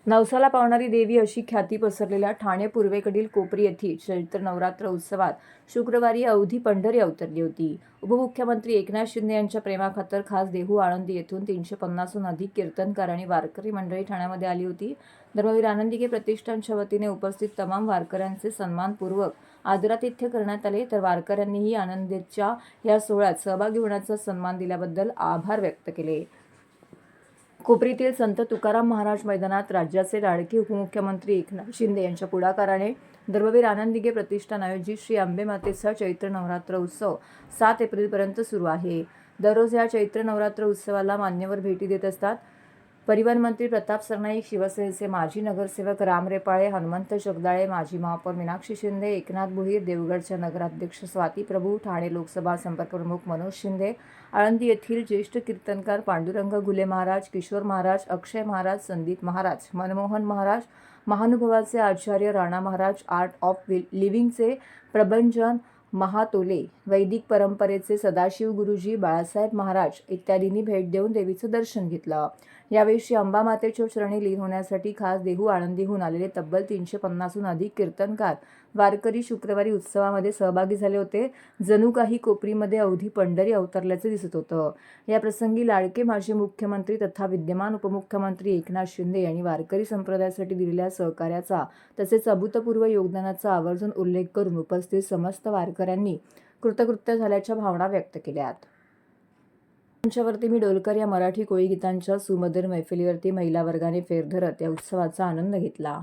नवसाला पावणारी देवी अशी ख्याती पसरलेल्या ठाणे पूर्वेकडील कोपरी येथील चैत्र नवरात्र उत्सवात शुक्रवारी अवधी पंढरी अवतरली होती. उपमुख्यमंत्री एकनाथ शिंदे यांच्या प्रेमाखातर खास देहू आळंदी येथून 350हून अधिक कीर्तनकार आणि वारकरी मंडळी ठाण्यामध्ये आली होती. धर्मवीर आनंदीगे प्रतिष्ठानच्या वतीने उपस्थित तमाम वारकऱ्यांचे सन्मानपूर्वक आदरातिथ्य करण्यात आले. तर वारकऱ्यांनीही आनंदीच्या या सोहळ्यात सहभागी होण्याचा सन्मान दिल्याबद्दल आभार व्यक्त केले. कोपरीतील संत तुकाराम महाराज मैदानात राज्याचे लाडके उपमुख्यमंत्री एकनाथ शिंदे यांच्या पुढाकाराने धर्मवीर आनंदीगे प्रतिष्ठान आयोजित श्री अंबेमातेचा चैत्र नवरात्र उत्सव 7 एप्रिलपर्यंत सुरू आहे. दररोज या चैत्र नवरात्र उत्सवाला मान्यवर भेटी देत असतात. परिवहन मंत्री प्रताप सरनाईक, शिवसेनेचे माजी नगरसेवक राम रेपाळे, हनुमंत जगदाळे, माजी महापौर मीनाक्षी शिंदे, एकनाथ भोईर, देवगडच्या नगराध्यक्ष स्वाती प्रभू, ठाणे लोकसभा संपर्कप्रमुख मनोज शिंदे, आळंदी येथील ज्येष्ठ कीर्तनकार पांडुरंग घुले महाराज, किशोर महाराज, अक्षय महाराज, संदीप महाराज, मनमोहन महाराज, महानुभावाचे आचार्य राणा महाराज, आर्ट ऑफ लिव्हिंगचे प्रभंजन महातोले, वैदिक परंपरेचे सदाशिव गुरुजी, बाळासाहेब महाराज इत्यादींनी भेट देऊन देवीचं दर्शन घेतलं. यावेळी श्री अंबामातेच्या चरणी लीन होण्यासाठी खास देहू आळंदीहून आलेले तब्बल 350हून अधिक कीर्तनकार वारकरी शुक्रवारी उत्सवामध्ये सहभागी झाले होते. जणू काही कोपरीमध्ये अवधी पंढरी अवतरल्याचे दिसत होतं. या प्रसंगी लाडके माजी मुख्यमंत्री तथा विद्यमान उपमुख्यमंत्री एकनाथ शिंदे यांनी वारकरी संप्रदायासाठी दिलेल्या सहकार्याचा तसेच अभूतपूर्व योगदानाचा आवर्जून उल्लेख करून उपस्थित समस्त वारकऱ्यांनी कृतकृत्य झाल्याच्या भावना व्यक्त केल्यात. मंचावरती मी डोलकर या मराठी कोळी गीतांच्या सुमधुर मैफिलीवरती महिला वर्गाने फेर धरत या उत्सवाचा आनंद घेतला.